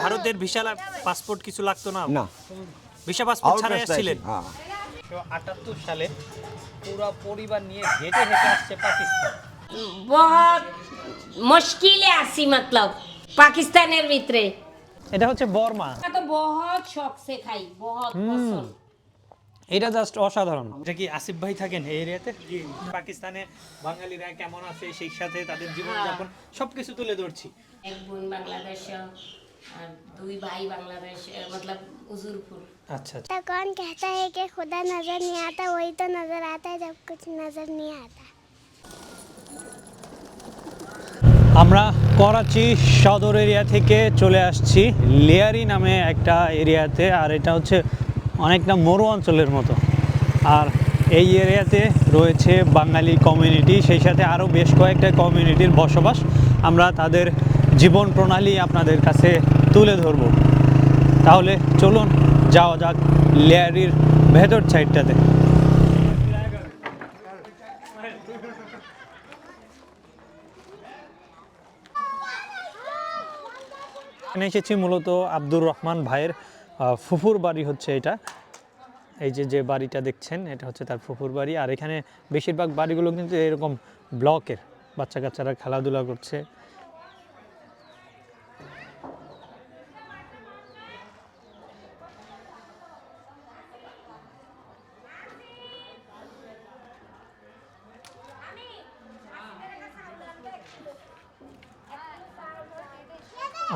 ভারতের visa passport কিছু লাগতো না? না, ভিসা পাসপোর্ট আউট ছাড়াই রাস্তায় আসছিলেন? হ্যাঁ। 1978 সালে পুরো পরিবার নিয়ে হেঁটে হেঁটে আসছে পাকিস্তান। बहुत मुश्किल है आसी मतलब पाकिस्ताনের ভিতরে। এটা হচ্ছে বর্মা। तो बहुत शौक से खाई बहुत पसंद। এটা জাস্ট অসাধারণ। এটা কি আসিফ ভাই থাকেন এই এরিয়াতে? পাকিস্তানে বাঙালিরা কেমন আছে সেই সাথে তাদের জীবনযাপন সবকিছু তুলে ধরছি। एक বোন বাংলাদেশ और দুই ভাই বাংলাদেশ मतलब उजूरपुर। আচ্ছা আচ্ছা। तो कौन कहता है कि खुदा नजर नहीं आता, वही तो नजर आता है जब कुछ नजर नहीं आता। আমরা করাচি সদর এরিয়া থেকে চলে আসছি লিয়ারি নামে একটা এরিয়াতে, আর এটা হচ্ছে অনেকটা মরু অঞ্চলের মতো। আর এই এরিয়াতে রয়েছে বাঙালি কমিউনিটি, সেই সাথে আরও বেশ কয়েকটা কমিউনিটির বসবাস। আমরা তাদের জীবন প্রণালী আপনাদের কাছে তুলে ধরব। তাহলে চলুন যাওয়া যাক লিয়ারির ভেতর সাইডটাতে। এখানে এসেছি মূলত আব্দুর রহমান ভাইয়ের ফুফুর বাড়ি হচ্ছে এটা। এই যে যে বাড়িটা দেখছেন এটা হচ্ছে তার ফুফুর বাড়ি। আর এখানে বেশিরভাগ বাড়িগুলো কিন্তু এরকম ব্লকের, বাচ্চা কাচ্চারা খেলাধুলা করছে।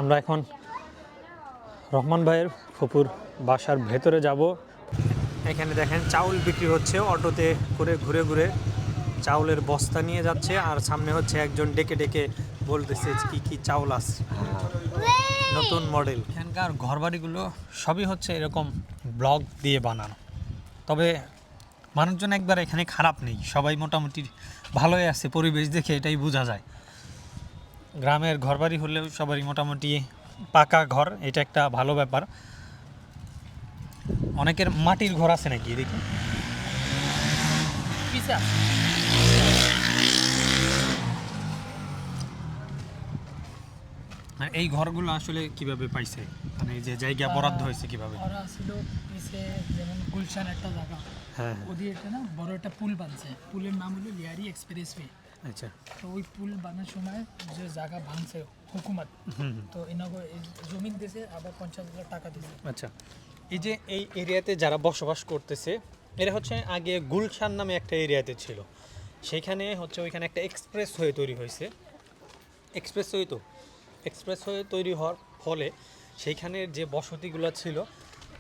আমরা এখন রহমান ভাইয়ের ফুপুর বাসার ভেতরে যাব। এখানে দেখেন চাউল বিক্রি হচ্ছে, অটোতে করে ঘুরে ঘুরে চাউলের বস্তা নিয়ে যাচ্ছে, আর সামনে হচ্ছে একজন ডেকে ডেকে বলতেছে কি কি চাউল আছে, নতুন মডেল। এখানকার ঘরবাড়িগুলো সবই হচ্ছে এরকম ব্লক দিয়ে বানানো, তবে মানুষজন একবার এখানে খারাপ নেই, সবাই মোটামুটি ভালোই আছে। পরিবেশ দেখে এটাই বোঝা যায়। গ্রামের ঘরবাড়ি হলেও সবারই মোটামুটি পাকা ঘর, এটা একটা ভালো ব্যাপার। অনেকের মাটির ঘর আছে নাকি দেখি? এই ঘরগুলো আসলে কিভাবে পাইছে, মানে এই যে জায়গা বরাদ্দ হয়েছে কিভাবে? ওরা ছিল পিছে যেমন গুলশান একটা জায়গা, হ্যাঁ ওদিকে একটা না বড় একটা পুল বানছে, পুলের নাম হলো লিয়ারি এক্সপ্রেসওয়ে। আচ্ছা। তো ওই পুল বানানোর সময় যে জায়গা ভাঙছে হুকুমত, তো এনাকে জমিন দিয়েছে, আবার 50,000 টাকা দিয়েছে। আচ্ছা, এই যে এই এরিয়াতে যারা বসবাস করতেছে এরা হচ্ছে আগে গুলশান নামে একটা এরিয়াতে ছিল, সেইখানে হচ্ছে ওইখানে একটা এক্সপ্রেস হয়ে তৈরি হয়েছে। এক্সপ্রেস হয়ে তৈরি হওয়ার ফলে সেইখানের যে বসতিগুলো ছিল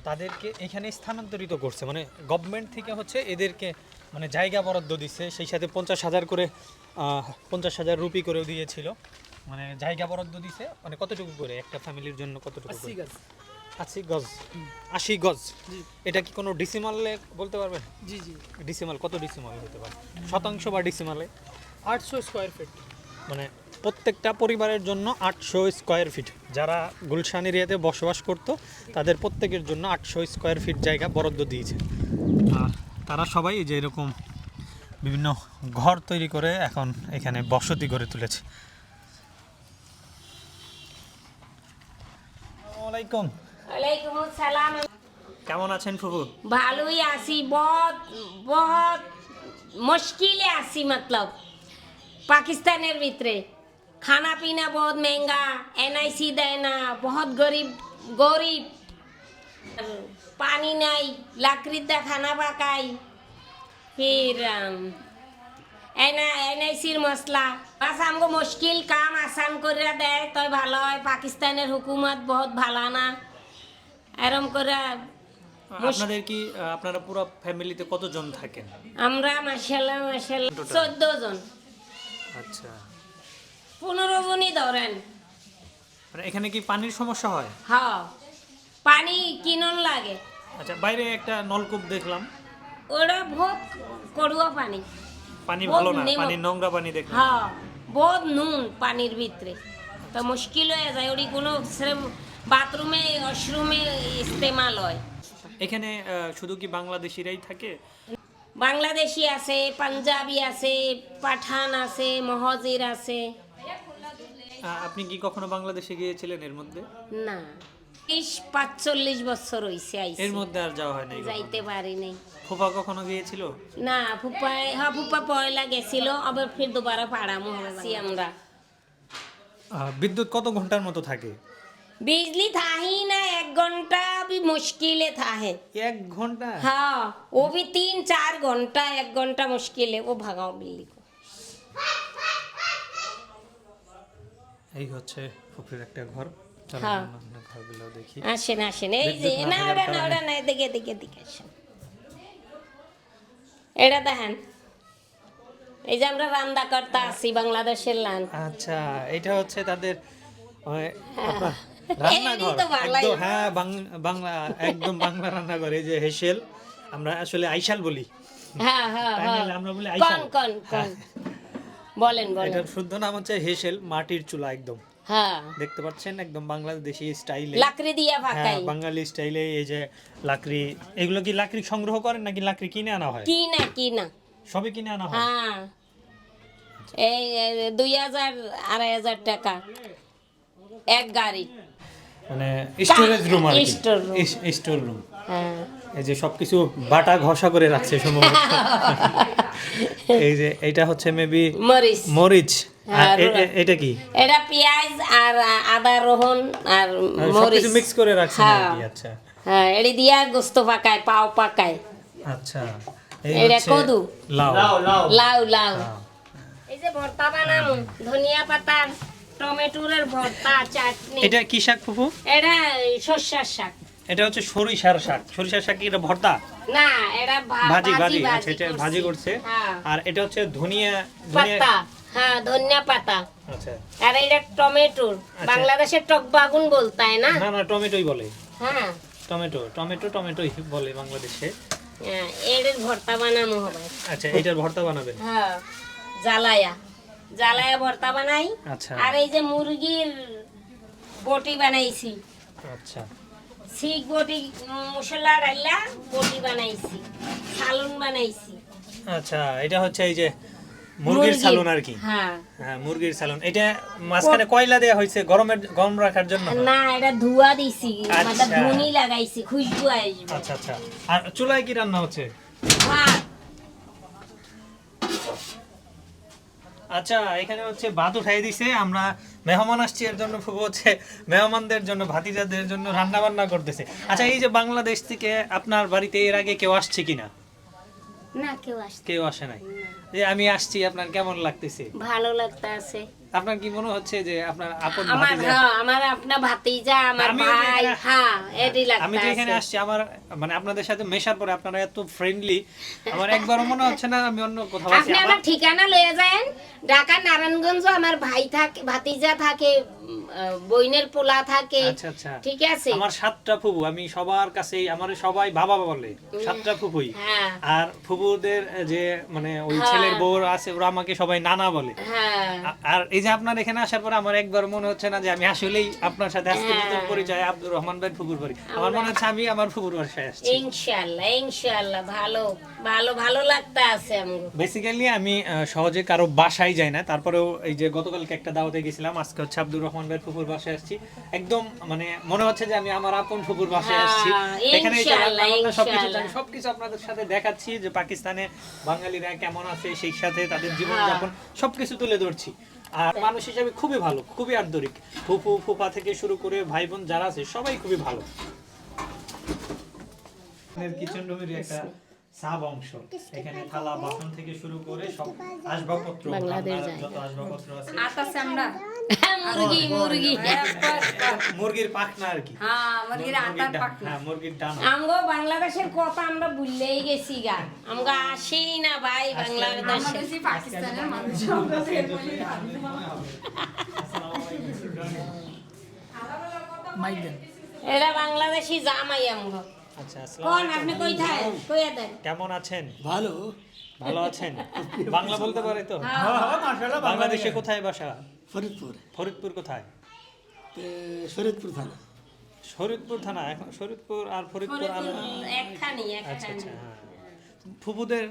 তাদেরকে এখানে স্থানান্তরিত করছে, মানে গভর্নমেন্ট থেকে হচ্ছে এদেরকে মানে জায়গা বরাদ্দ দিচ্ছে, সেই সাথে 50,000 করে 50,000 রুপি করেও দিয়েছিল, মানে জায়গা বরাদ্দ দিছে। মানে কতটুকু করে একটা ফ্যামিলির জন্য কতটুকু? 80 গজ। 80 গজ। 80 গজ। এটা কি কোনো ডিসিমালে বলতে পারবেন? জি জি, ডিসিমাল কত ডিসিমাল হতে পারে? শতাংশ বা ডিসিমালে? 800 স্কোয়ার ফিট। মানে প্রত্যেকটা পরিবারের জন্য 800 স্কোয়ার ফিট। যারা গুলশান এরিয়াতে বসবাস করতো তাদের প্রত্যেকের জন্য 800 স্কোয়ার ফিট জায়গা বরাদ্দ দিয়েছে। আর তারা সবাই যে এরকম বিভিন্ন ঘর তৈরি করে এখন এখানে বসতি গড়ে তুলেছে। আসসালামু আলাইকুম। ওয়ালাইকুম আসসালাম। কেমন আছেন ফুফু? ভালোই আছি, बहुत बहुत मुश्किल है आसी मतलब पाकिस्ताনের ভিতরে। खाना पीना बहुत महंगा, एनआईसी देय ना, बहुत गरीब गरीब, पानी नहीं, लकड़ी दा खाना पकाई, फिर एनआईसीर मसला। बस हमको मुश्किल काम आसान कर दे तो ভালো হয়। পাকিস্তানের হুকুমত बहुत ভালো না, এরম করে। আপনাদের কি আপনারা পুরো ফ্যামিলিতে কতজন থাকেন? আমরা মাশাআল্লাহ মাশাআল্লাহ 14 জন। আচ্ছা, 15 জনই ধরেন। মানে এখানে কি পানির সমস্যা হয়? হ্যাঁ, পানি কিনন লাগে। আচ্ছা, বাইরে একটা নলকূপ দেখলাম, ওটা বহুত করুয়া পানি, পানি বহুত ভালো না, নেমক। পানি নোংরা পানি দেখলাম। হ্যাঁ, বহুত নুন পানির ভিতরে, তো মুশকিল হয়ে যায়। ওটি কোনো বাথরুমে ওয়াশরুমে ইস্তেমাল হয়। এখানে শুধু কি বাংলাদেশিরাই থাকে? বাংলাদেশি আছে, পাঞ্জাবি আছে, পাঠান আছে, মহাজির আছে। আপনি কি কখনো বাংলাদেশে গিয়েছিলেন এর মধ্যে? না 30-45 বছর হইছে আইছি, এর মধ্যে আর যাওয়া হয় নাই কখনো? যাইতে পারি নাই। ফুফা কখনো গিয়েছিল? না ফুপা পয়লা গেছিল, আবার ফির দুবারা পাড়ামো হয়েছি আমরা। বিদ্যুৎ কত ঘন্টার মতো থাকে? बिजली था ही ना, 1 घंटा भी मुश्किल है था है। 1 ঘন্টা? हाँ वो भी 3-4 घंटा, 1 घंटा मुश्किल है। वो भगाओ बिल्ली को। এই হচ্ছে ফুফির একটা ঘর। চলো হ্যাঁ। আমরা ঘরগুলো দেখি। আসেন আসেন, এই যে বিদ্যুৎ না না থাকার ওটা না কারণে। ওটা না, এদিকে এদিকে এদিকে আসেন। এটা দেখেন, এই যে আমরা রান্না করতে আসি বাংলাদেশের লান। আচ্ছা, এটা হচ্ছে তাদের আপনার রান্নাঘর। এমনি তো বাংলাই। একদম হ্যাঁ, বাংলা একদম বাংলা রান্নাঘর। এই যে হেসেল, আমরা আসলে আইশাল বলি। হ্যাঁ হ্যাঁ তাই হ্যাঁ, নাহলে আমরা বলি কোন আইশাল। কোন কোন বলেন বলেন। এটার শুদ্ধ নাম হচ্ছে হেসেল, মাটির চুলা একদম। হ্যাঁ, দেখতে পাচ্ছেন একদম বাংলাদেশি স্টাইলে। লাকড়ি দিয়া হ্যাঁ, ফাঁকাই। বাঙালি স্টাইলে এই যে লাকড়ি। এগুলো কি লাকড়ি সংগ্রহ করেন নাকি লাকড়ি কিনে আনা হয়? কি না কি না। সবই কিনে আনা হয়। হ্যাঁ, এই 2000-2500 টাকা এক গাড়ি। মানে স্টোরেজ রুম আর কি। Store room। Store room. হ্যাঁ, এই যে সবকিছু বাটা ঘষা করে রাখছে সম্ভবত। এই যে এটা হচ্ছে মেবি মরিচ। মরিচ। আর আর এটা কি? এটা পেঁয়াজ আর আদা রসুন আর মরিচ সবকিছু মিক্স করে রাখছেন আর হ্যাঁ। কি। আচ্ছা হ্যাঁ, এটি দিয়া গোস্ত পাকায়, পাও পাকায়। আচ্ছা, এই এটা হচ্ছে কদু। লাউ। লাউ লাউ। হ্যাঁ। এই যে ভর্তা বানামু, ধনিয়া পাতা, টমেটোর ভর্তা, চাটনি। এটা কি শাক ফুফু? এটা সর্ষার শাক। এটা হচ্ছে সরিষার শাক। সরিষার শাক কি এটা ভর্তা? না, এটা ভাজি ভাজি। আচ্ছা, এটা ভাজি করছে। হ্যাঁ, আর এটা হচ্ছে ধনিয়া ধনিয়া। পাতা। হ্যাঁ, ধনিয়া পাতা। আচ্ছা, আর এটা টমেটোর, বাংলাদেশের টক বাগুন বলতায় না। না না, টমেটোই বলে। হ্যাঁ, টমেটোই বলে বাংলাদেশে। হ্যাঁ, এর ভর্তা বানামু হবে। আচ্ছা, এটার ভর্তা বানাবেন? হ্যাঁ, জ্বালায়া ভর্তা বানাই। আচ্ছা আর এই যে মুরগির বটি বানাইছি, আচ্ছা। শিক বটি, মশলা ডাইলা বটি বানাইছি, সালন বানাইছি। আচ্ছা, এটা হচ্ছে এই যে মুরগির সালন আর কি। হ্যাঁ, হ্যাঁ, মুরগির সালন। এটা মাঝখানে কয়লা দেয়া হয়েছে গরম রাখার জন্য? না এটা ধোয়া দিছি, আচ্ছা। মানে ধুনি লাগাইছি, খুশবু আসবে। আচ্ছা আচ্ছা। আর চুলায় কি রান্না হচ্ছে? ভাত। আচ্ছা, এখানে হচ্ছে ভাত উঠাই দিছে। আমরা মেহমান আসছি এর জন্য ফুফু হচ্ছে মেহমানদের জন্য, ভাতিজাদের জন্য রান্না বান্না করতেছে। আচ্ছা, এই যে বাংলাদেশ থেকে আপনার বাড়িতে এর আগে কেউ আসছে কিনা? না, কেউ আসছে কেউ আসে নাই। যে আমি আসছি, আপনার কেমন লাগতেছে? ভালো লাগতে আছে। আপনার কি মনে হচ্ছে যে আপনার আপন আমার ভাতিজা? হ্যাঁ, আমার আপনার ভাতিজা, আমার আমিও যে ভাই। এখানে- হ্যাঁ, এটি আমি যে লাগতে এখানে আছে। আসছি, আমার মানে আপনাদের সাথে মেশার পরে আপনারা এত ফ্রেন্ডলি, আমার একবারও মনে হচ্ছে না আমি অন্য কোথাও আছি। আপনি আমার ঠিকানা লয়ে যান। ঢাকা নারায়ণগঞ্জ আমার ভাই থাকে, ভাতিজা থাকে, বইনের পোলা থাকে। আচ্ছা আচ্ছা, ঠিক আছে। আমার 7টা ফুফু। আমি সবার কাছেই আমার সবাই বাবা বলে। 7টা ফুফুই। হ্যাঁ আর ফুফুদের যে মানে ওই হ্যাঁ। ছেলের বউ আছে, ওরা আমাকে সবাই নানা বলে। হ্যাঁ, আর এই যে আপনার এখানে আসার পরে আমার একবার মনে হচ্ছে না যে আমি আসলেই আপনার সাথে আজকে হ্যাঁ। নতুন পরিচয় আব্দুর রহমান ভাই ফুফুর বাড়ি। আমার মনে হচ্ছে আমি আমার ফুফুর বাসায় আসছি। ইনশাআল্লাহ ইনশাআল্লাহ, ভালো ভালো ভালো লাগতে আছে আমগো। বেসিক্যালি আমি সহজে কারো বাসায় যাই না, তারপরেও এই যে গতকালকে একটা দাওয়াতে গেছিলাম, আজকে হচ্ছে আব্দুর রহমান ভাই ফুফুর বাসায় আসছি। একদম মানে মনে হচ্ছে যে আমি আমার আপন ফুফুর বাসায় আসছি। হ্যাঁ, এখানে এই যে ইনশাআল্লাহ, রান্না বান্না সবকিছু ইনশাআল্লাহ। আমি সবকিছু আপনাদের সাথে দেখাচ্ছি যে পাকিস্তানে বাঙালিরা কেমন আছে, সেই সাথে তাদের জীবনযাপন সবকিছু তুলে ধরছি। আর মানুষ হিসেবে খুবই ভালো, খুবই আন্তরিক। ফুফু ফুফা থেকে শুরু করে ভাই বোন যারা আছে সবাই খুবই ভালো। কিচেন রুমের একটা সাব অংশ, এখানে থালা বাসন থেকে শুরু করে সব আসবাবপত্র, বাংলাদেশ রান্নার যায়। যত আসবাবপত্র আছে। আতাছে আমরা মুরগি মুরগি মুরগির পাখনা আর কি। হ্যাঁ মুরগির আটার পাখনা হ্যাঁ, মুরগির ডানা। আমগো বাংলাদেশের কথা আমরা ভুললেই গেছি গা। আমগো আসেই না ভাই বাংলাদেশে। বাংলাদেশি পাকিস্তানের মানুষ আমরা মাইক দেন। এরা বাংলাদেশি জামাই আমগো। আচ্ছা, কোন আসসালামু আপনি আলাইকুম। কইথায় কইয়া দেন। কেমন আছেন? ভালো ভালো আছেন? বাংলা বলতে পারে তো? মাশাআল্লাহ, বাংলাদেশে কোথায় বাসা? ফরিদপুর ফরিদপুর কোথায়? শরীয়তপুর থানা। শরীদপুর থানা। এখন শরীদপুর আর ফরিদপুর একখানি আচ্ছা একখানি। আচ্ছা, হ্যাঁ। ফুফুদের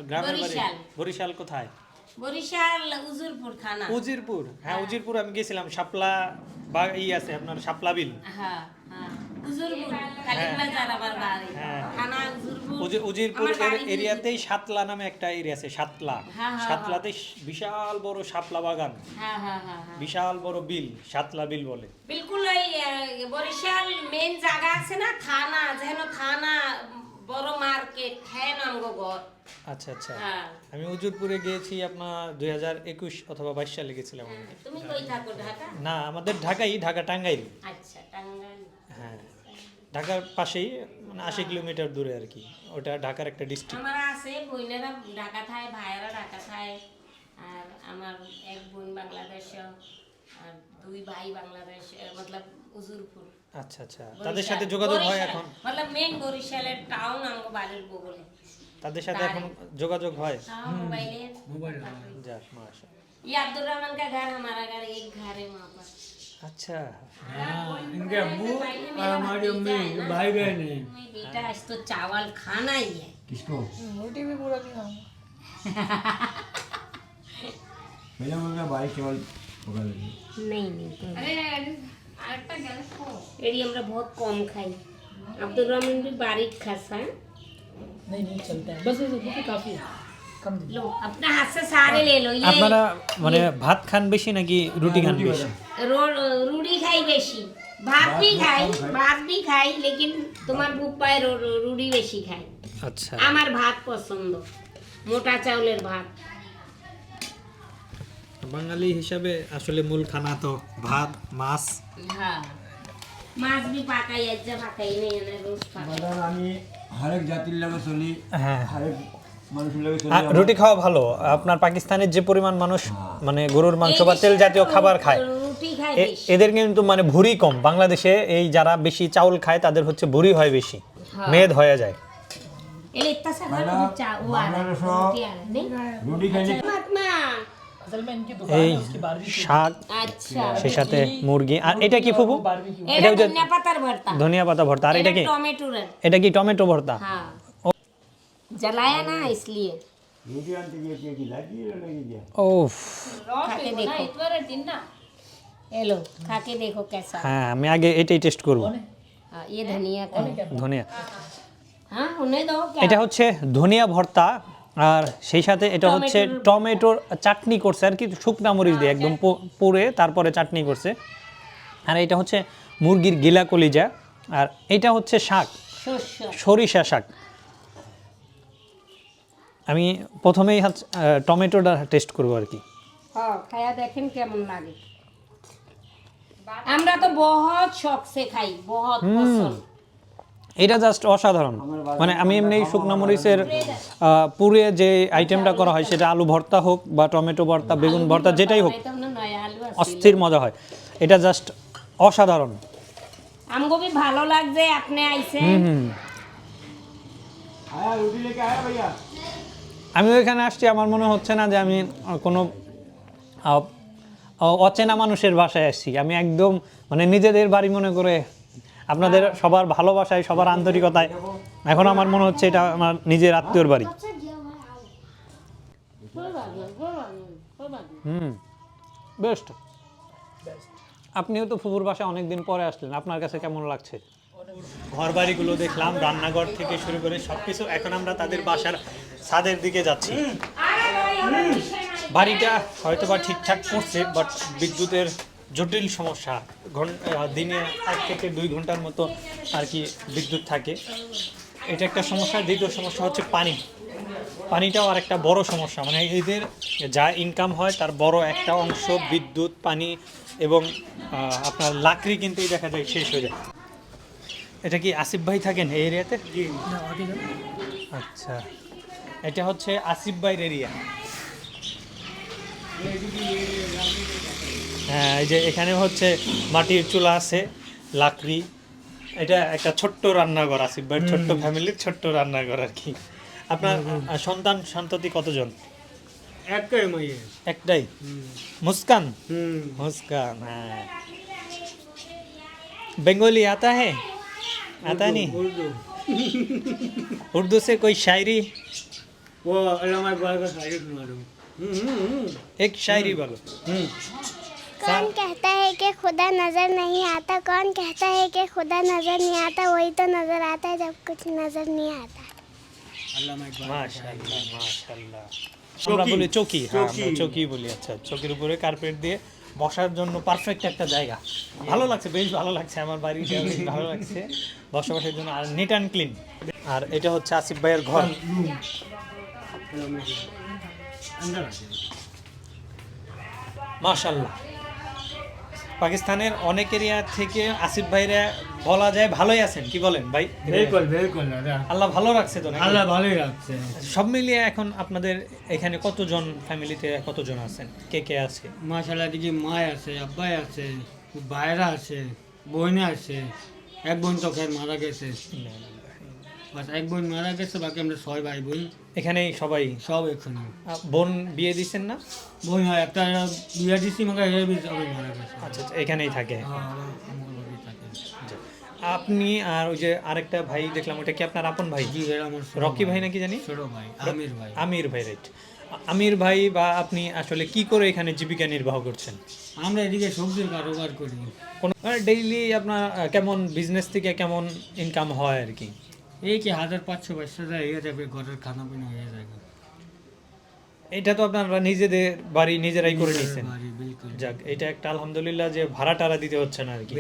গ্রামের বাড়ি বরিশাল। বরিশাল কোথায়? বরিশাল উজুরপুর থানা। উজিরপুর, হ্যাঁ উজিরপুর আমি গেছিলাম, শাপলা বা আছে আপনার শাপলা বিল। হ্যাঁ হ্যাঁ উজুরপুর কালীবাজার আমার বাড়ি। হ্যাঁ। থানা উজুরপুর। উজিরপুর আমার বাড়ি এরিয়াতেই সাতলা নামে একটা এরিয়া আছে, সাতলা। হ্যাঁ, হ্যাঁ, সাতলাতে বিশাল বড় শাপলা বাগান, হ্যাঁ হ্যাঁ হ্যাঁ হ্যাঁ। বিশাল বড় বিল, সাতলা বিল বলে। বিলকুল ওই বরিশাল মেন জায়গা আছে না থানা, যেন থানা বড় মার্কেট হ্যাঁ নামগো ঘর। আচ্ছা আচ্ছা, হ্যাঁ। আমি উজিরপুরে গিয়েছি আপনার 2021 অথবা 22 সালে গেছিলাম আমি। তুমি কই থাকো? ঢাকা? না, আমাদের ঢাকা টাঙ্গাইল। আচ্ছা টাঙ্গাইল। হ্যাঁ, ঢাকার পাশেই, মানে 80 কিলোমিটার দূরে আর কি, ওটা ঢাকার একটা ডিস্ট্রিক্ট। আমার আছে বোনেরা ঢাকা থাকে, ভাইয়েরা ঢাকা থাকে, আর আমার এক বোন বাংলাদেশ আর দুই ভাই বাংলাদেশ, মতলব উজুরপুর। আচ্ছা আচ্ছা, তাদের সাথে যোগাযোগ হয় বরিশাল, এখন? মতলব মেন বরিশালের টাউন আমগো বাড়ির বগলে। তাদের সাথে এখন যোগাযোগ হয়? हाँ मोबाइल যাক, মাশাআল্লাহ। ये अब्दुल रहमान का घर हमारा घर एक घर है वहाँ पर। আচ্ছা, इनके अब्बू और हमारी अम्मी भाई बहन हैं। मैं बेटा आज तो चावल खाना ही है। किसको? रोटी भी पूरा नहीं खाऊंगा। मेरा मुर्गा भाई केवल पकड़ लेंगे। नहीं नहीं तो আরে আরেকটা গ্যাস খো। एरी हमरा बहुत कम खाई। अब्दुल रहमान भी बारीक खासा है। नहीं नहीं चलता है, बस देखिए काफ़ी है, कम दीजिए। लो अपने हाथ से सारे ले लो। ये আপনারা মানে ভাত খান বেশি নাকি রুটি খান বেশি? रूढ़ी खाई बेशी, भात भी खाई लेकिन तुम्हार बुक पाए रूढ़ी बेशी खाई। আচ্ছা, আমার ভাত পছন্দ, মোটা চাউলের ভাত। বাঙালি হিসাবে আসলে মূল খানা তো ভাত, মাছ। হ্যাঁ মাছ বি পাকাই, আজ পাকাই নেই না, রোজ পাকাই। मतलब আমি हरेक জাতির লাগে চলি, হ্যাঁ, हरेक মানুষের লাগে চলি। রুটি খাওয়া ভালো। আপনার পাকিস্তানের যে পরিমাণ মানুষ মানে গরুর মাংস বা তেল জাতীয় খাবার খায়, রুটি খাই বেশি। এদের কিন্তু মানে ভুঁড়ি কম। বাংলাদেশে এই যারা বেশি চাউল খায় তাদের হচ্ছে ভুঁড়ি হয় বেশি, মেদ হয়ে যায়। এলে ইত্তা সা ঘর চা ও আর রুটি আর নেই রুটি খাইলে মাতমা। असल में इनकी दुकान এই है, उसकी बारहवीं শাক, আচ্ছা সেই সাথে মুরগি। আর এটা কি ফুফু? बारहवीं की এটা ধনিয়া পাতার ভর্তা, ধনিয়া পাতা ভর্তা। আর এটা কি? টমেটোর। এটা কি টমেটো ভর্তা? हाँ जलाया ना इसलिए। রুটি আনতে গিয়ে কে কি লাগিয়ে লাগিয়ে দিয়া ওফ, खाके देखो ये लो, खाके देखो कैसा। হ্যাঁ আমি আগে এটাই টেস্ট করব। हाँ, ये धनिया का है। ধনিয়া, हाँ उन्हें दो क्या। এটা হচ্ছে ধনিয়া ভর্তা, আর সেই সাথে এটা হচ্ছে টমেটোর চাটনি করছে আর কি, শুকনা মরিচ দিয়ে একদম পুড়ে তারপরে চাটনি করছে। আর এটা হচ্ছে মুরগির গিলা কলিজা, আর এটা হচ্ছে শাক, শস্য। সরিষা শাক। আমি প্রথমেই টমেটোটা টেস্ট করবো আর কি। हाँ खाया देखें केमन लागे। আমরা তো বহুত শখ সে খাই, বহুত পছন্দ। এটা জাস্ট অসাধারণ। মানে আমি এমনি শুকনা মরিচের পুরে যে আইটেমটা করা হয়, সেটা আলু ভর্তা হোক বা টমেটো ভর্তা, বেগুন ভর্তা, যেটাই হোক, এটা না নয়া আলু আছে। অস্থির মজা হয়। এটা জাস্ট অসাধারণ। আমগো भी ভালো লাগছে আপনি আইছে। আয়া রুটি লেকে আয়া ভাইয়া। আমি ওইখানে আসছি, আমার মনে হচ্ছে না যে আমি কোনো অচেনা মানুষের বাসায় আসছি। আমি একদম মানে নিজেদের বাড়ি মনে করে, আপনাদের সবার ভালোবাসায়, সবার আন্তরিকতায় এখন আমার মনে হচ্ছে এটা আমার নিজের আত্মীয়র বাড়ি। বেস্ট। আপনিও তো ফুফুর বাসায় অনেকদিন পরে আসলেন, আপনার কাছে কেমন লাগছে? ঘর বাড়িগুলো দেখলাম, রান্নাঘর থেকে শুরু করে সবকিছু। এখন আমরা তাদের বাসার ছাদের দিকে যাচ্ছি। বাড়িটা হয়তো বা ঠিকঠাক করছে, বাট বিদ্যুতের জটিল সমস্যা। দিনে 1 থেকে 2 ঘন্টার মতো আর কি বিদ্যুৎ থাকে, এটা একটা সমস্যা। দ্বিতীয় সমস্যা হচ্ছে পানিটাও আর একটা বড় সমস্যা। মানে এদের যা ইনকাম হয় তার বড় একটা অংশ বিদ্যুৎ, পানি এবং আপনার লাকড়ি কিনতেই দেখা যায় শেষ হয়ে যায়। এটা কি আসিফ ভাই থাকেন এই এরিয়াতে? আচ্ছা, এটা হচ্ছে আসিফ ভাইয়ের এরিয়া। হ্যাঁ, এই যে এখানে হচ্ছে মাটির চুলা আছে, লাকড়ি। এটা একটা ছোট্ট রান্নাঘর, আসিফ ভাইয়ের ছোট্ট ফ্যামিলির ছোট্ট রান্নাঘর আর কি। আপনার সন্তান সন্ততি কতজন? একটাই মাইয়ে। একটাই, মুস্কান। मुस्कान, हाँ। बंगाली आता है? आता नहीं? उर्दू से कोई शायरी? वो अल्लामा इकबाल का शायरी सुना दो। एक शायरी बोलो। कौन कहता है कि खुदा नजर नहीं आता, कौन कहता है कि खुदा नजर नहीं आता, वही तो नजर आता है जब कुछ नजर नहीं आता। মাশাআল্লাহ মাশাআল্লাহ। আমরা বলি চৌকি, হ্যাঁ আমরা চৌকি বলি। আচ্ছা, চৌকির উপরে কার্পেট দিয়ে বসার জন্য পারফেক্ট একটা জায়গা। ভালো লাগছে, বেশ ভালো লাগছে, আমার বাড়িটা বেশ ভালো লাগছে বসবাসের জন্য, আর নিট অ্যান্ড ক্লিন। আর এটা হচ্ছে আসিফ ভাইয়ের ঘর। মাশাআল্লাহ। পাকিস্তানের অনেক এরিয়া থেকে আসিফ ভাইরা বলা যায় ভালোই আছেন, কি বলেন ভাই? बिल्कुल बिल्कुल दादा আল্লাহ ভালো রাখছে তো নাকি? আল্লাহ ভালোই রাখছে। সব মিলিয়ে এখন আপনাদের এখানে কতজন, ফ্যামিলিতে কতজন আছেন, কে কে আছে? মাশাআল্লাহ দেখি মা আছে, আব্বাই আছে, ভাইরা আছে, বোন আছে। এক বোন তো খের মারা গেছে, বাস এক বোন মারা গেছে, বাকি আমরা 6 ভাই বোন এখানেই সবাই? সব এখানে। বোন বিয়ে দিছেন না? বোন হয় একটা বিয়া দিছি, মাকে এর বিয়ে সবাই মারা গেছে। আচ্ছা আচ্ছা, এখানেই থাকে। হ্যাঁ, আমার বাড়ি থাকে। আপনি আর ওই যে আরেকটা ভাই দেখলাম, ওটা কি আপনার আপন ভাই? জি এর আমার ছোট রকি ভাই নাকি জানি? ছোট ভাই আমির ভাই। আমির ভাই, রাইট। আমির ভাই বা আপনি আসলে কি করে এখানে জীবিকা নির্বাহ করছেন? আমরা এদিকে সবজির কারোবার করি। কোন ডেইলি আপনার কেমন বিজনেস থেকে কেমন ইনকাম হয় আর কি? এই কি 1500 টাকা হয়ে যাবে, ঘরের খানা পিনা হয়ে যাবে। এটা তো আপনারা নিজেদের বাড়ি নিজেরাই করে নিছেন। বাড়ি বিলকুল। যাক, এটা একটা আলহামদুলিল্লাহ যে ভাড়া টাড়া দিতে হচ্ছে না আর কি।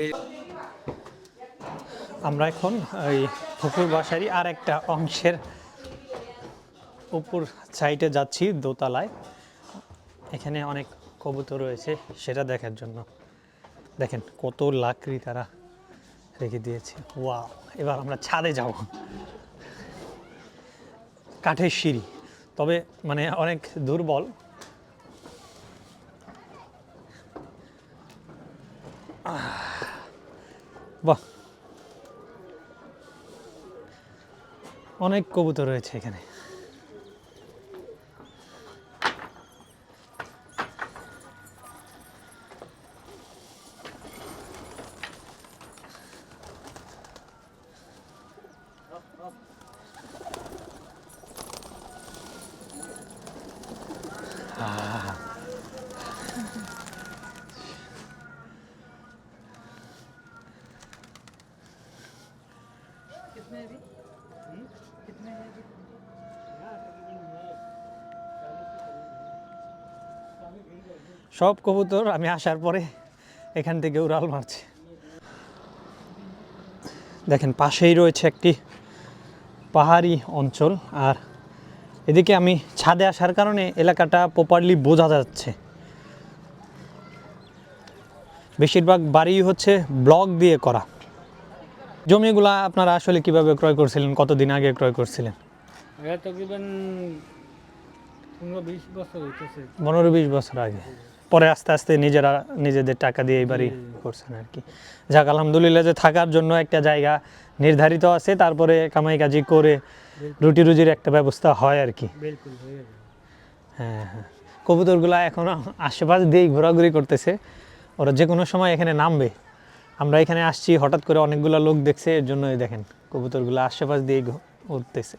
আমরা এখন ওই পুকুর বাসারই আর একটা অংশের উপর সাইডে যাচ্ছি, দোতলায়। এখানে অনেক কবুতর রয়েছে, সেটা দেখার জন্য। দেখেন কত লাকড়ি তারা রেখে দিয়েছে। ওয়াও, এবার আমরা ছাদে যাব। কাঠের সিঁড়ি, তবে মানে অনেক দুর্বল। বাহ, অনেক কবুতর রয়েছে এখানে। সব কবুতর আমি আসার পরে এখান থেকে উড়াল মারছে। দেখেন পাশেই রয়েছে একটি পাহাড়ি অঞ্চল, আর এদিকে আমি ছাদে আসার কারণে এলাকাটা প্রপারলি বোঝা যাচ্ছে। বেশিরভাগ বাড়ি হচ্ছে ব্লক দিয়ে করা। জমিগুলা আপনারা আসলে কিভাবে ক্রয় করছিলেন, কতদিন আগে ক্রয় করছিলেন? এটা তকরিবান 15-20 বছর হইতেছে। 15-20 বছর আগে, পরে আস্তে আস্তে নিজেরা নিজেদের টাকা দিয়ে এই বাড়ি করছেন আর কি। যাক, আলহামদুলিল্লাহ যে থাকার জন্য একটা জায়গা নির্ধারিত আছে, তারপরে কামাই কাজি করে রুটি রুজির একটা ব্যবস্থা হয় আর কি। বিলকুল হয়ে যাবে। হ্যাঁ হ্যাঁ, কবুতরগুলা এখনো আশেপাশ দিয়েই ঘোরাঘুরি করতেছে, ওরা যে কোনো সময় এখানে নামবে। আমরা এখানে আসছি, হঠাৎ করে অনেকগুলো লোক দেখছে, এর জন্যই দেখেন কবুতরগুলো আশেপাশ দিয়েই উঠতেছে।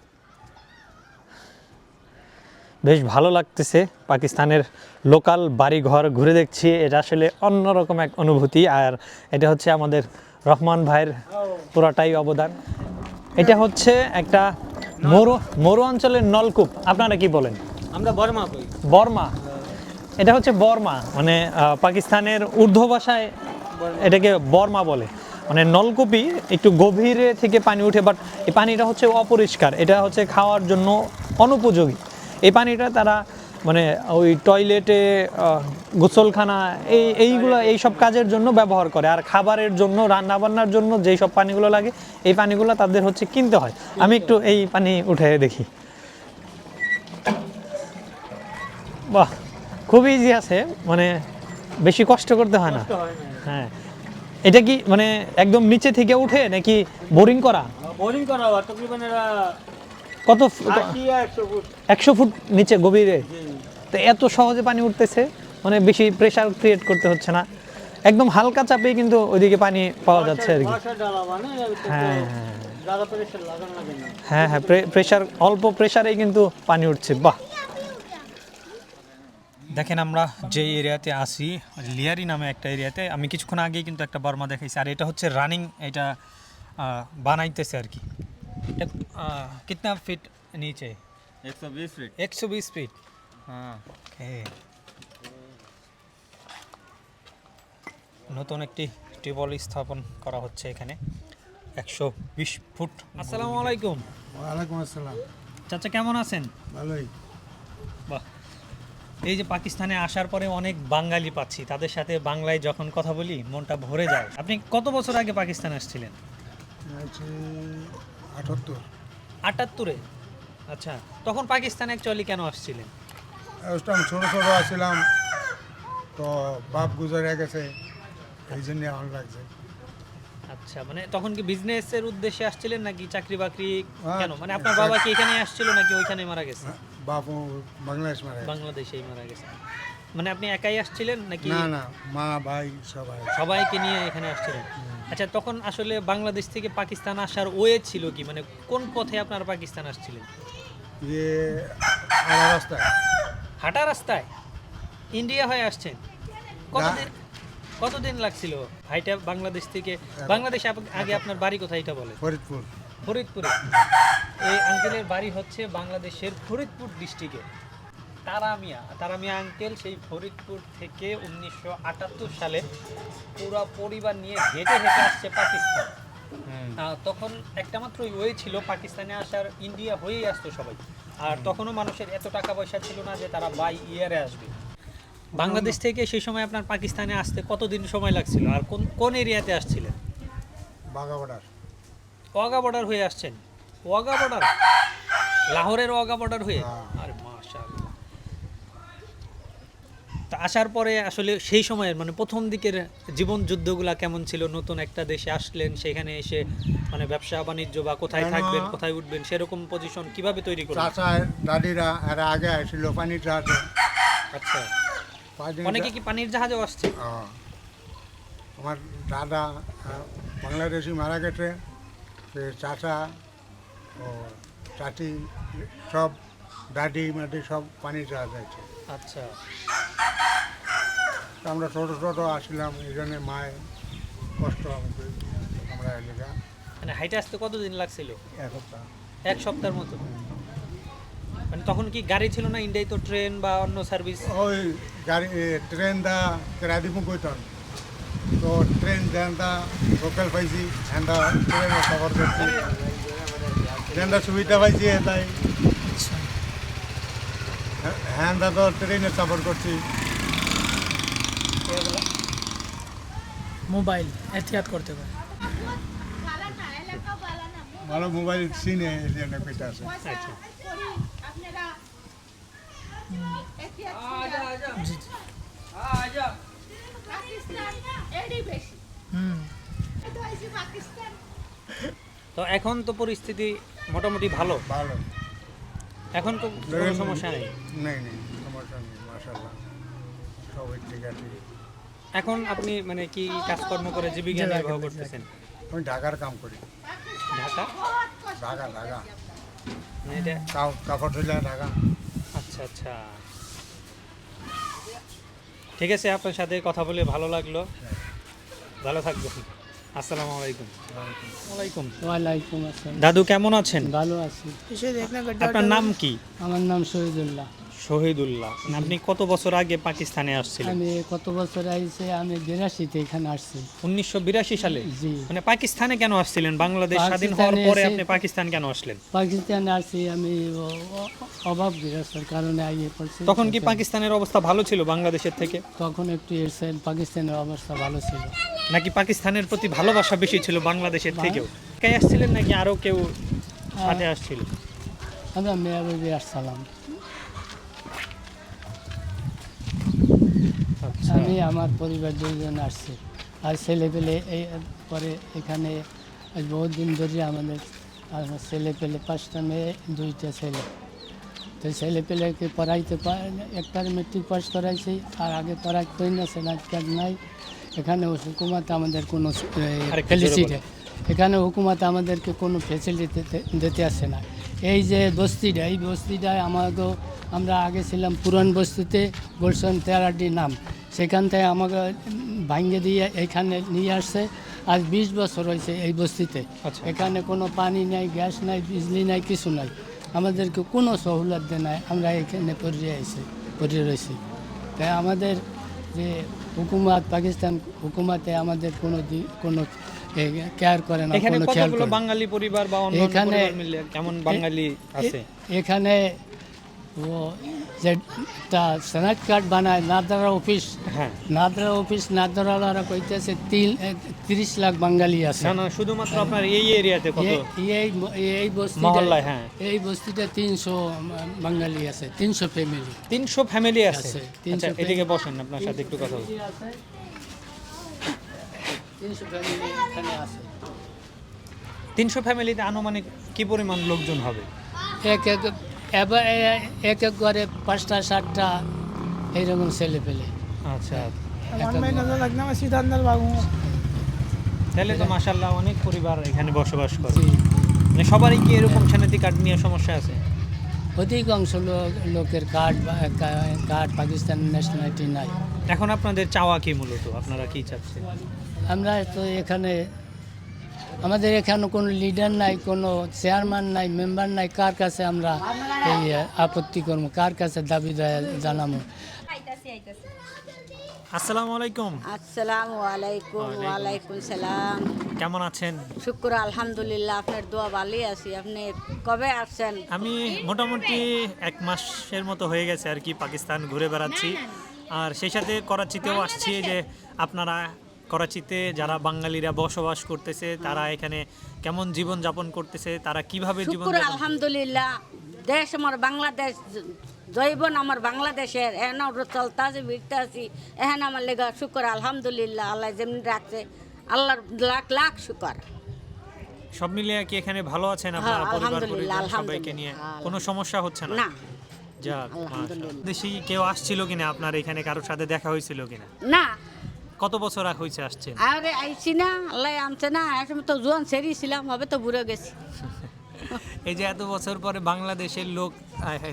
বেশ ভালো লাগতেছে পাকিস্তানের লোকাল বাড়িঘর ঘুরে দেখছি, এটা আসলে অন্যরকম এক অনুভূতি। আর এটা হচ্ছে আমাদের রহমান ভাইয়ের পুরাটাই অবদান। এটা হচ্ছে একটা মরু অঞ্চলের নলকূপ, আপনারা কি বলেন? আমরা বর্মা কই। বর্মা, এটা হচ্ছে বর্মা, মানে পাকিস্তানের উর্দু ভাষায় এটাকে বর্মা বলে। মানে নলকূপই একটু গভীরে থেকে পানি উঠে, বাট এই পানিটা হচ্ছে অপরিষ্কার, এটা হচ্ছে খাওয়ার জন্য অনুপযোগী। এই পানিটা তারা মানে ওই টয়লেটে, গোসলখানা, এইসব কাজের জন্য ব্যবহার করে। আর খাবারের জন্য, রান্নাবান্নার জন্য যেই সব পানিগুলো লাগে, এই পানিগুলো তাদের হচ্ছে কিনতে হয়। আমি একটু এই পানি উঠে দেখি। বাহ, খুব ইজি আছে, মানে বেশি কষ্ট করতে হয় না। হ্যাঁ, এটা কি মানে একদম নিচে থেকে উঠে নাকি বোরিং করা? বোরিং করা হয় তকরিবান এরা কত 80-100 ফুট। 100 ফুট নিচে গভীরে, তো এত সহজে পানি উঠতেছে, মানে বেশি প্রেসার ক্রিয়েট করতে হচ্ছে না, একদম হালকা চাপেই কিন্তু ওইদিকে পানি পাওয়া যাচ্ছে আর কি। হ্যাঁ হ্যাঁ হ্যাঁ, প্রেসার, অল্প প্রেসারেই কিন্তু পানি উঠছে। বাহ, দেখেন আমরা যে এরিয়াতে আসি লিয়ারি নামে একটা এরিয়াতে, আমি কিছুক্ষণ আগেই কিন্তু একটা বর্মা দেখাইছি, আর এটা হচ্ছে রানিং, এটা বানাইতেছে আর কি। এটা কিতনা ফিট নিচে? 120 फीट 120 ফিট। हाँ ওকে, নতুন একটি টিউবওয়েল স্থাপন করা হচ্ছে এখানে 120 ফুট। আসসালামু আলাইকুম। ওয়ালাইকুম আসসালাম। চাচা কেমন আছেন? ভালোই। বাহ, এই যে পাকিস্তানে আসার পরে অনেক বাঙালি পাচ্ছি, তাদের সাথে বাংলায় যখন কথা বলি মনটা ভরে যায়। আপনি কত বছর আগে পাকিস্তান আসছিলেন? আছে 78। 78-এ? আচ্ছা, তখন পাকিস্তান অ্যাকচুয়ালি কেন আসছিলেন? ওই টাইম ছোটো ছোটো আসছিলাম, তো বাপ গুজরে গেছে, এই জন্য আমার লাগছে। আচ্ছা, মানে তখন কি বিজনেসের উদ্দেশ্যে আসছিলেন নাকি চাকরি বাকরি? হ্যাঁ, কেন, মানে আপনার বাবা কি এখানে আসছিল নাকি ওইখানে মারা গেছে? বাপ বাংলাদেশ মারা গেছে। বাংলাদেশেই মারা গেছে। মানে আপনি একাই আসছিলেন নাকি না না, মা ভাই সবাই। সবাইকে নিয়ে এখানে আসছিলেন? আচ্ছা, তখন আসলে বাংলাদেশ থেকে পাকিস্তান আসার ওয়ে ছিল কি, মানে কোন পথে আপনারা পাকিস্তান আসছিলেন? ইয়ে আলা রাস্তায়। হাঁটা রাস্তায় ইন্ডিয়া হয়ে আসছেন? কতদিন কতদিন লাগছিল হাইটা বাংলাদেশ থেকে? বাংলাদেশে আগে আপনার বাড়ি কোথায় এটা বলে? ফরিদপুর। ফরিদপুরে। এই আঙ্কেলের বাড়ি হচ্ছে বাংলাদেশের ফরিদপুর ডিস্ট্রিক্টে তারামিয়া আঙ্কেল সেই ফরিদপুর থেকে 1978 সালে পুরো পরিবার নিয়ে হেঁটে হেঁটে আসছে পাকিস্তান। তখন একটা মাত্র ওয়ে ছিল পাকিস্তানে আসার, ইন্ডিয়া হয়েই আসতো সবাই। আর তখনও মানুষের এত টাকা পয়সা ছিল না যে তারা বাই ইয়ারে আসবে। বাংলাদেশ থেকে সেই সময় আপনার পাকিস্তানে আসতে কতদিন সময় লাগছিল, আর কোন কোন এরিয়াতে আসছিলেন? বাঘা বর্ডার। ওয়াগা বর্ডার হয়ে আসছেন? ওয়াগা বর্ডার, লাহোরের ওয়াগা বর্ডার হয়ে? হ্যাঁ। আরে মাশাআল্লাহ। তা আসার পরে আসলে সেই সময়ের মানে প্রথম দিকের জীবন যুদ্ধগুলা কেমন ছিল? নতুন একটা দেশে আসলেন, সেখানে এসে মানে ব্যবসা বাণিজ্য বা কোথায় থাকবেন কোথায় উঠবেন সেরকম পজিশন কিভাবে তৈরি করলেন? চাচা দাদিরা এরা আগে আসছিল পানির জাহাজে। আচ্ছা, অনেকে কি পানির জাহাজেও আসছে? আমার দাদা বাংলাদেশি মারা গেছে, সে চাচা ও চাচি সব দাদি মাদি সব পানির জাহাজ আছে। আচ্ছা, তো আমরা ছোটো ছোটো আসছিলাম, এই জন্য মায়ের কষ্ট আমাকে, আমরা এলাকা মানে হাইটে আসতে কতদিন লাগছিল? এক সপ্তাহ। এক সপ্তাহের মতো? মানে তখন কি গাড়ি ছিল না? ইন্ডিয়ায় তো ট্রেন বা অন্য সার্ভিস। ওই গাড়ি ট্রেন দা কেরাদিমু কইতন, তো ট্রেন যেনটা লোকাল পাইছি হ্যান্ডা ট্রেনে সফর করছি, যেনটা সুবিধা পাইছি তাই হ্যান্ডা তো ট্রেনে সফর করছি। মোবাইল এহতিয়াত করতে পারে। ভালো মোবাইল চিনে এই জন্য কইতে আছে। আচ্ছা, হুম। তো এখন তো পরিস্থিতি মোটামুটি ভালো, ভালো এখন তো কোনো সমস্যা নেই। নেই নেই, সমস্যা নেই, মাশাআল্লাহ সবই ঠিক আছে। এখন আপনি মানে কি কাজকর্ম করে জীবিকা নির্বাহ করতেছেন? আমি ঢাকার কাম করি। ঢাকা? ঢাকা ঢাকা মানে এটা কাপড় ধুলে ঢাকা। আচ্ছা আচ্ছা, ঠিক আছে, আপনার সাথে কথা বলে ভালো লাগলো, ভালো থাকবেন। আসসালামু আলাইকুম। ওয়ালাইকুম। ওয়ালাইকুম আসসালাম। দাদু কেমন আছেন? ভালো আছি। আপনার নাম কি? আমার নাম শহীদুল্লাহ। শহীদুল্লাহ। আপনি কত বছর আগে পাকিস্তানে আসছিলেন? আমি কত বছর আইছে, আমি 82-তে এখানে আসছি। 1982 সালে? জি। মানে পাকিস্তানে কেন আসছিলেন? বাংলাদেশ স্বাধীন হওয়ার পাকিস্তানে পরে এসে- আপনি পাকিস্তান কেন আসলেন? পাকিস্তানে আসছি আমি অভাব বিরাস্তার কারণে আইয়ে পড়ছি। তখন কি পাকিস্তানের অবস্থা ভালো ছিল বাংলাদেশের থেকে? তখন একটু পাকিস্তানের অবস্থা ভালো ছিল। নাকি পাকিস্তানের প্রতি ভালোবাসা বেশি ছিল বাংলাদেশের থেকেও? কে আসছিলেন নাকি আরো কেউ সাথে আসছিল? আমরা মেয়া বেবি আসছিলাম। আচ্ছা, আমি আমার পরিবার দুইজন আসছি, আর ছেলে পেলে এই পরে এখানে আজ বহুত দিন ধরে আমাদের ছেলে পেলে 5টা মেয়ে 2টা ছেলে। তো ছেলে পেলেকে পড়াইতে একটার মেট্রিক পাস করাইছি, আর আগে পড়াইতেই না, স্যালারি কার্ড নাই। এখানে হুকুমত আমাদের কোনো ফেসিলিটি, এখানে হুকুমত আমাদেরকে কোনো ফেসিলিটি দিতে আসে না। এই যে বস্তিটা, এই বস্তিটায় আমাকে আমরা আগে ছিলাম পুরান বস্তিতে গুলশান তেরাডি নাম, সেখান থেকে আমাকে ভাঙ্গে দিয়ে এখানে নিয়ে আসছে। আজ 20 বছর হয়েছে এই বস্তিতে। আচ্ছা। এখানে কোনো পানি নাই, গ্যাস নাই, বিজলি নাই, কিছু নাই, আমাদেরকে কোনো সহুলত দেয় নাই। আমরা এখানে পড়ে রয়েছি। তাই আমাদের যে হুকুমত, পাকিস্তান হুকুমতে আমাদের কোনো কেয়ার করে না, এখানে কোনো খেয়াল কতগুলো করে না। বাঙালি পরিবার বা অন্য এখানে- পরিবার মিলে কেমন বাঙালি আছে? এখানে ও যে একটা স্ন্যাক কার্ড বানায় নাদরা অফিস, হ্যাঁ। নাদরা অফিস নাদরালারা কইতেছে 30 লাখ বাঙালি আছে। না না, শুধুমাত্র আপনার এই এরিয়াতে কত এই বস্তিতে, মহল্লায়? হ্যাঁ, এই বস্তিতে 300 বাঙালি আছে, 300 ফ্যামিলি 300 ফ্যামিলি আছে। আছে, আচ্ছা, 300 এদিকে বসেন, আপনার সাথে একটু কথা বলবো। 300 ফ্যামিলি এখানে আছে। 300 ফ্যামিলিতে আনুমানিক কি পরিমাণ লোকজন হবে? এক এক ঘরে 5টা 7টা এইরকম ছেলে পেলে। আচ্ছা, সিদ্ধান্তের বাবু তাহলে তো মাশাআল্লাহ অনেক পরিবার এখানে বসবাস করে। মানে সবারই কি এরকম শানাতি কার্ড নিয়ে সমস্যা আছে? অধিকাংশ লোকের কার্ড পাকিস্তান ন্যাশনালিটি নাই। এখন আপনাদের চাওয়া কি মূলত? আপনারা কি চাচ্ছেন? আমরা তো এখানে, আমাদের এখানে কোনো লিডার নাই, কোনো চেয়ারম্যান নাই, মেম্বার নাই, কার কাছে আমরা এই আপত্তি করবো, কার কাছে দাবি জানাবো? আসসালামু আলাইকুম। আসসালামু আলাইকুম। ওয়ালাইকুম সালাম। কেমন আছেন? শুক্র আলহামদুলিল্লাহ, আপনার দোয়া ভালোই আছি। আপনি কবে আসছেন? আমি মোটামুটি 1 মাসের মতো হয়ে গেছে আর কি পাকিস্তান ঘুরে বেড়াচ্ছি। আর সেই সাথে করাচিতেও আসছি। যে আপনারা করাচিতে যারা বাঙালিরা বসবাস করতেছে, তারা এখানে কেমন জীবন যাপন করতেছে, তারা কিভাবে জীবন শুক্র আলহামদুলিল্লাহ, দেশ আমার বাংলাদেশ, জৈবন আমার বাংলাদেশের, এখন চলতে আছি, ভিড়তে আছি, এখন আমার লেগা শুক্র আলহামদুলিল্লাহ, আল্লাহ যেমনি রাখছে, আল্লাহর লাখ লাখ শুকর। সব মিলিয়ে কি এখানে ভালো আছেন আপনারা? হ্যাঁ, পরিবার আলহামদুলিল্লাহ, পরিজন সবাইকে নিয়ে আলহামদুলিল্লাহ। কোনো সমস্যা হচ্ছে না? না যাক, আলহামদুলিল্লাহ। দেশি কেউ আসছিল কিনা আপনার এখানে? কারোর সাথে দেখা হয়েছিল কিনা? না, কত বছর হয়েছে আসছেন? আরে আইছি না, আল্লাহ আনছে না, এখন তো জোয়ান সেরিয়েছিলাম, হবে তো বুড়ে গেছি। এই যে এত বছর পরে বাংলাদেশের লোক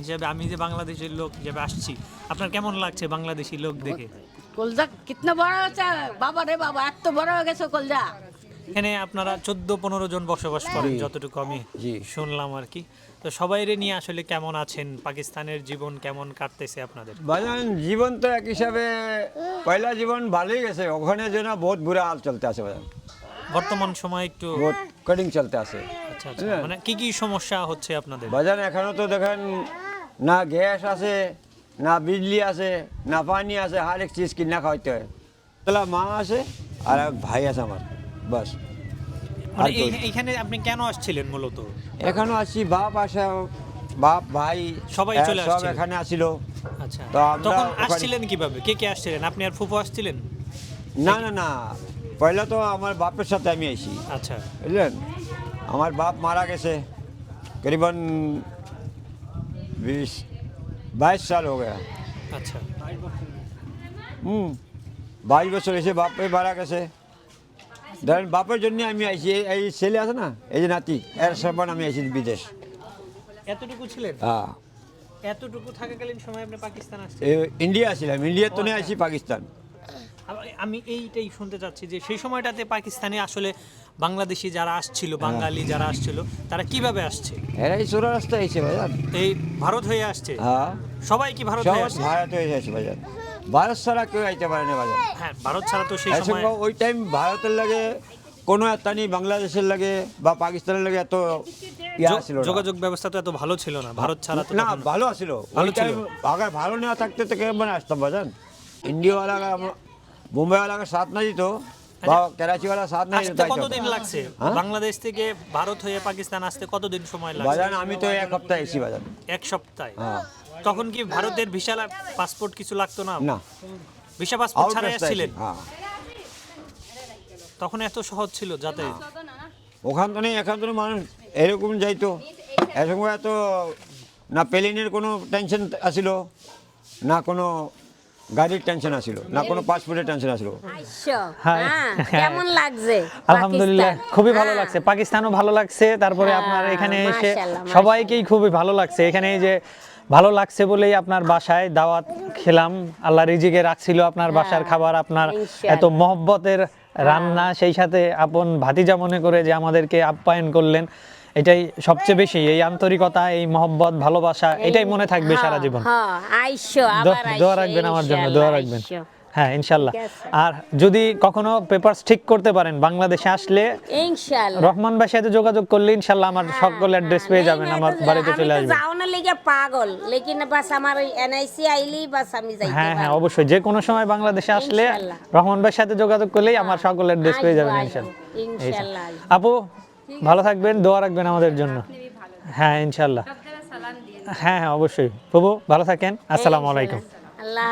হিসেবে, আমি যে বাংলাদেশের লোক হিসেবে আসছি, আপনার কেমন লাগছে বাংলাদেশি লোক দেখে? কলজা কিতনা বড় হচ্ছে বাবা রে বাবা, এত বড় হয়ে গেছে কলজা। এখানে আপনারা 14-15 জন বসবাস করেন যতটুকু আমি শুনলাম আর কি। তো সবাইরে নিয়ে আসলে কেমন আছেন? পাকিস্তানের জীবন কেমন কাটতেছে আপনাদের? বাজান জীবন তো এক হিসাবে পয়লা জীবন ভালোই গেছে, ওখানে যেন বহুত বুড়া হাল চলতে আছে বাজান, বর্তমান সময় একটু বহুত কঠিন চলতে আছে। আচ্ছা আচ্ছা, মানে কি কি সমস্যা হচ্ছে আপনাদের? বাজান এখনো তো দেখেন না গ্যাস আছে, না বিজলি আছে, না পানি আছে, হর এক চিজ কিনা খাওয়াইতে হয়। তাহলে মা আছে আর এক ভাই আছে আমার, বাস। মানে এইখানে আপনি কেন আসছিলেন মূলত? এখনো আসছি, বাপ আসে, বাপ ভাই সবাই চলে সব আসছিল? এখানে আসছিল। আচ্ছা, তো আমরা তখন ওখানে- আসছিলেন কিভাবে? কে কে আসছিলেন? আপনি আর ফুফু আসছিলেন? না না না, পয়লা তো আমার বাপের সাথে আমি আইছি, আচ্ছা, বুঝলেন। আমার বাপ মারা গেছে করিবন 22 साल हो गया। আচ্ছা। 22 বছর এসে বাপে মারা গেছে। ধরেন বাপের জন্য আমি আইছি, এই ছেলে আছে না, এই যে নাতি, এর সমান আমি আইছি বিদেশ। এতটুকু ছিলেন? হ্যাঁ, এতটুকু থাকাকালীন সময় আপনি পাকিস্তান আসছেন? ইন্ডিয়া ছিলাম, ইন্ডিয়া তো নিয়ে আইছি পাকিস্তান। আমি এইটাই শুনতে চাচ্ছি যে সেই সময়টাতে পাকিস্তানে আসলে বাংলাদেশি যারা আসছিল, বাঙালি যারা আসছিল, তারা কিভাবে আসছে? এরাই চোরা রাস্তা এসে বাজার। এই ভারত হয়ে আসছে? হ্যাঁ, সবাই কি ভারত সব হয়ে আসছে? ভারত হয়ে যাচ্ছে বাজার, ভারত ছাড়া কেউ আইতে পারে না বাজার। হ্যাঁ, ভারত ছাড়া তো সেই এর সময় সঙ্গে ওই টাইম ভারতের লাগে কোনো একটা নেই, বাংলাদেশের লাগে বা পাকিস্তানের লাগে এত ইয়া ছিল না। যোগাযোগ ব্যবস্থা তো এত ভালো ছিল না ভারত ছাড়া তো না, তখন। ভালো ছিল ভালো ওই ছিল। টাইম। अगर ভালো না থাকতে তো কেমন আসতাম বাজান? इंडिया वाला का मुंबई वाला का साथ नहीं तो বা कराची वाला साथ नहीं আসতে देता কতদিন লাগছে? হ্যাঁ? বাংলাদেশ থেকে ভারত হয়ে পাকিস্তান আসতে কতদিন সময় লাগছে? বাজান আমি তো এক সপ্তাহ এসি বাজান। 1 সপ্তাহ? হ্যাঁ। তখন কি ভারতের ভিসা পাসপোর্ট কিছু লাগতো না? না, ভিসা পাসপোর্ট আউট ছাড়াই রাস্তা আসছিলেন? হ্যাঁ, তখন এত সহজ ছিল যাতে? ওখান তো নেই, এখান তো মানুষ এরকম যাইতো। এরকম এত না প্লেনের কোনো টেনশন আসিল, না কোনো গাড়ির টেনশন আসিল, না কোনো পাসপোর্টের টেনশন আসিল। কেমন লাগছে? আলহামদুলিল্লাহ, খুবই ভালো লাগছে। পাকিস্তানও ভালো লাগছে, তারপরে আপনার এখানে এসে মাশাআল্লাহ, সবাইকেই খুবই ভালো লাগছে। এখানে এই যে ভালো লাগছে বলেই আপনার বাসায় দাওয়াত খেলাম, আল্লাহ রিজিকে রাখছিল আপনার বাসার খাবার, আপনার এত মহব্বতের রান্না, সেই সাথে আপন ভাতিজা মনে করে যে আমাদেরকে আপ্যায়ন করলেন, এটাই সবচেয়ে বেশি, এই আন্তরিকতা, এই মহব্বত, ভালোবাসা, এটাই মনে থাকবে সারা জীবন। হ্যাঁ আইসো, আবার দোয়া রাখবেন আমার জন্য, দোয়া রাখবেন। আইসো। হ্যাঁ ইনশাল্লাহ। আর যদি কখনো পেপারস ঠিক করতে পারেন, বাংলাদেশে আসলে ইনশাআল্লাহ রহমান ভাইয়ের সাথে যোগাযোগ করলে ইনশাল্লাহ আমার সকল অ্যাড্রেস পেয়ে যাবেন, আমার বাড়িতে চলে আসবেন। যাও না লেগে পাগল, লেকিন বাস আমার ওই এনআইসি আইলি বাস আমি যাইতে হ্যাঁ হ্যাঁ পারি। অবশ্যই, যে কোনো সময় বাংলাদেশে আসলে ইনশাল্লাহ। রহমান ভাইয়ের সাথে যোগাযোগ করলেই আমার সকল অ্যাড্রেস পেয়ে যাবেন আসবো, ইনশাল্লাহ। ইনশাআল্লাহ আপু ভালো থাকবেন, দোয়া রাখবেন আমাদের জন্য। হ্যাঁ ইনশাল্লাহ। আপনারা সালাম দিয়ে হ্যাঁ হ্যাঁ অবশ্যই। প্রভু ভালো থাকেন, আসসালামু আলাইকুম। আল্লাহ